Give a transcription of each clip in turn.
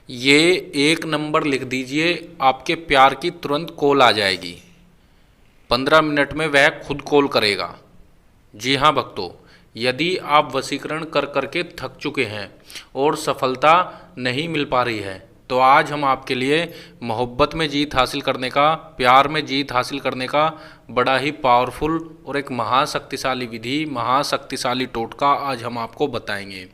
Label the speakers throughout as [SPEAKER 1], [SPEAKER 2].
[SPEAKER 1] ये एक नंबर लिख दीजिए, आपके प्यार की तुरंत कॉल आ जाएगी। 15 मिनट में वह खुद कॉल करेगा। जी हाँ भक्तों, यदि आप वशीकरण कर करके थक चुके हैं और सफलता नहीं मिल पा रही है, तो आज हम आपके लिए मोहब्बत में जीत हासिल करने का, प्यार में जीत हासिल करने का बड़ा ही पावरफुल और एक महाशक्तिशाली विधि, महाशक्तिशाली टोटका आज हम आपको बताएंगे,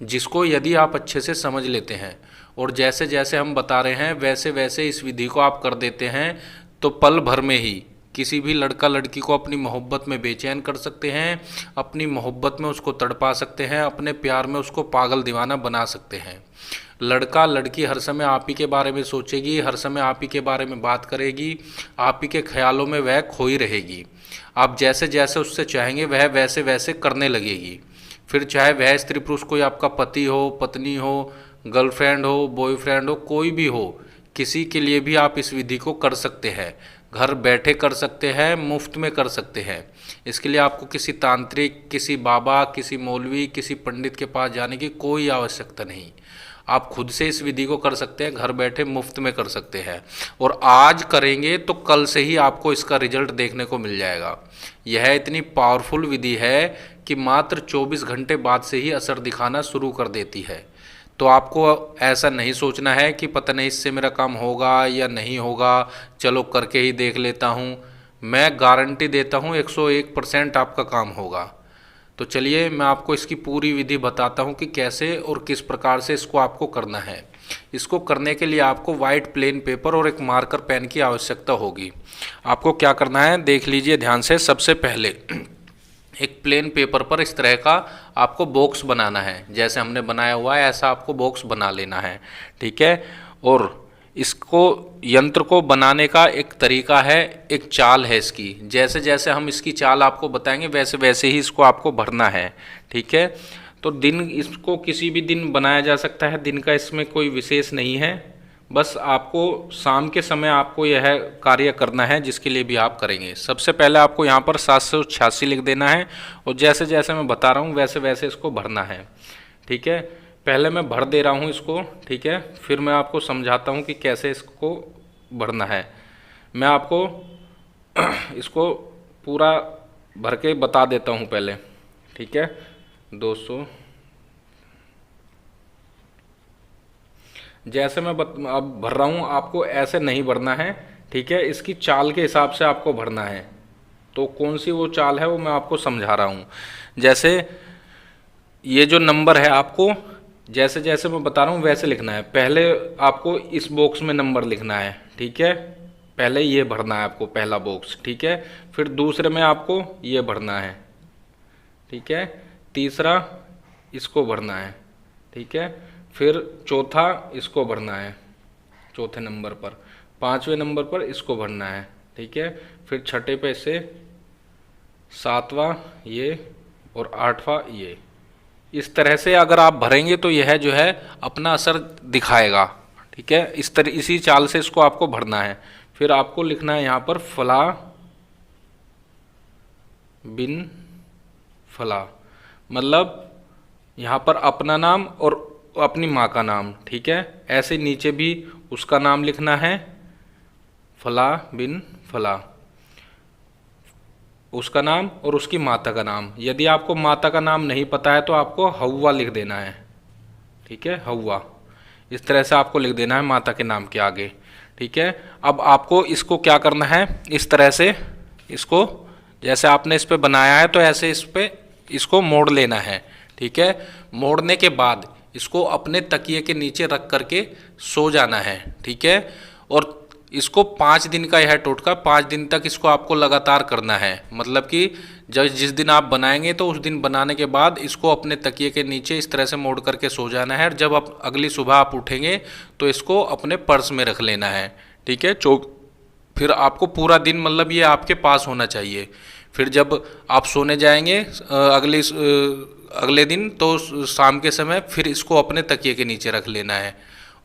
[SPEAKER 1] जिसको यदि आप अच्छे से समझ लेते हैं और जैसे जैसे हम बता रहे हैं वैसे वैसे इस विधि को आप कर देते हैं, तो पल भर में ही किसी भी लड़का लड़की को अपनी मोहब्बत में बेचैन कर सकते हैं, अपनी मोहब्बत में उसको तड़पा सकते हैं, अपने प्यार में उसको पागल दीवाना बना सकते हैं। लड़का लड़की हर समय आप ही के बारे में सोचेगी, हर समय आप ही के बारे में बात करेगी, आप ही के ख्यालों में वह खोई रहेगी। आप जैसे जैसे उससे चाहेंगे वह वैसे वैसे करने लगेगी। फिर चाहे वह स्त्री पुरुष कोई आपका पति हो, पत्नी हो, गर्लफ्रेंड हो, बॉयफ्रेंड हो, कोई भी हो, किसी के लिए भी आप इस विधि को कर सकते हैं। घर बैठे कर सकते हैं, मुफ्त में कर सकते हैं। इसके लिए आपको किसी तांत्रिक, किसी बाबा, किसी मौलवी, किसी पंडित के पास जाने की कोई आवश्यकता नहीं। आप खुद से इस विधि को कर सकते हैं, घर बैठे मुफ्त में कर सकते हैं। और आज करेंगे तो कल से ही आपको इसका रिजल्ट देखने को मिल जाएगा। यह इतनी पावरफुल विधि है कि मात्र 24 घंटे बाद से ही असर दिखाना शुरू कर देती है। तो आपको ऐसा नहीं सोचना है कि पता नहीं इससे मेरा काम होगा या नहीं होगा, चलो करके ही देख लेता हूँ। मैं गारंटी देता हूँ 101% आपका काम होगा। तो चलिए मैं आपको इसकी पूरी विधि बताता हूँ कि कैसे और किस प्रकार से इसको आपको करना है। इसको करने के लिए आपको वाइट प्लेन पेपर और एक मार्कर पेन की आवश्यकता होगी। आपको क्या करना है देख लीजिए ध्यान से। सबसे पहले एक प्लेन पेपर पर इस तरह का आपको बॉक्स बनाना है, जैसे हमने बनाया हुआ है ऐसा आपको बॉक्स बना लेना है, ठीक है। और इसको यंत्र को बनाने का एक तरीका है, एक चाल है इसकी। जैसे जैसे हम इसकी चाल आपको बताएंगे वैसे वैसे ही इसको आपको भरना है, ठीक है। तो दिन इसको किसी भी दिन बनाया जा सकता है, दिन का इसमें कोई विशेष नहीं है। बस आपको शाम के समय आपको यह कार्य करना है, जिसके लिए भी आप करेंगे। सबसे पहले आपको यहाँ पर 786 लिख देना है और जैसे जैसे मैं बता रहा हूँ वैसे वैसे इसको भरना है, ठीक है। पहले मैं भर दे रहा हूँ इसको, ठीक है, फिर मैं आपको समझाता हूँ कि कैसे इसको भरना है। मैं आपको इसको पूरा भर के बता देता हूँ पहले, ठीक है। 200 जैसे मैं अब भर रहा हूँ, आपको ऐसे नहीं भरना है, ठीक है। इसकी चाल के हिसाब से आपको भरना है। तो कौन सी वो चाल है वो मैं आपको समझा रहा हूँ। जैसे ये जो नंबर है आपको जैसे जैसे मैं बता रहा हूँ वैसे लिखना है। पहले आपको इस बॉक्स में नंबर लिखना है, ठीक है। पहले ये भरना है आपको पहला बॉक्स, ठीक है। फिर दूसरे में आपको ये भरना है, ठीक है। तीसरा इसको भरना है, ठीक है। फिर चौथा इसको भरना है, चौथे नंबर पर। पांचवें नंबर पर इसको भरना है, ठीक है। फिर छठे पे से सातवां ये और आठवां ये। इस तरह से अगर आप भरेंगे तो यह जो है अपना असर दिखाएगा, ठीक है। इसी चाल से इसको आपको भरना है। फिर आपको लिखना है यहाँ पर फला बिन फला, मतलब यहाँ पर अपना नाम और अपनी माँ का नाम, ठीक है। ऐसे नीचे भी उसका नाम लिखना है, फला बिन फला, उसका नाम और उसकी माता का नाम। यदि आपको माता का नाम नहीं पता है तो आपको हव्वा लिख देना है, ठीक है, हव्वा। इस तरह से आपको लिख देना है माता के नाम के आगे, ठीक है। अब आपको इसको क्या करना है, इस तरह से इसको जैसे आपने इस पे बनाया है तो ऐसे इस पे इसको मोड़ लेना है, ठीक है। मोड़ने के बाद इसको अपने तकिए के नीचे रख करके सो जाना है, ठीक है। और इसको 5 दिन का यह टोटका 5 दिन तक इसको आपको लगातार करना है। मतलब कि जिस दिन आप बनाएंगे तो उस दिन बनाने के बाद इसको अपने तकिए के नीचे इस तरह से मोड़ करके सो जाना है। और जब आप अगली सुबह आप उठेंगे तो इसको अपने पर्स में रख लेना है, ठीक है। फिर आपको पूरा दिन मतलब ये आपके पास होना चाहिए। फिर जब आप सोने जाएंगे अगले दिन तो शाम के समय फिर इसको अपने तकिए के नीचे रख लेना है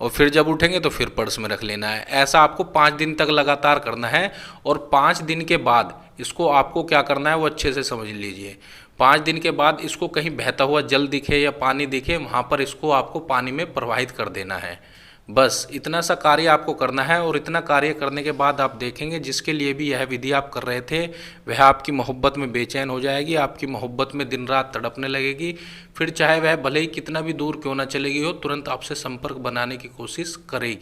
[SPEAKER 1] और फिर जब उठेंगे तो फिर पर्स में रख लेना है। ऐसा आपको 5 दिन तक लगातार करना है। और 5 दिन के बाद इसको आपको क्या करना है वो अच्छे से समझ लीजिए। 5 दिन के बाद इसको कहीं बहता हुआ जल दिखे या पानी दिखे, वहाँ पर इसको आपको पानी में प्रवाहित कर देना है। बस इतना सा कार्य आपको करना है और इतना कार्य करने के बाद आप देखेंगे जिसके लिए भी यह विधि आप कर रहे थे वह आपकी मोहब्बत में बेचैन हो जाएगी, आपकी मोहब्बत में दिन रात तड़पने लगेगी। फिर चाहे वह भले ही कितना भी दूर क्यों ना चलेगी हो, तुरंत आपसे संपर्क बनाने की कोशिश करेगी।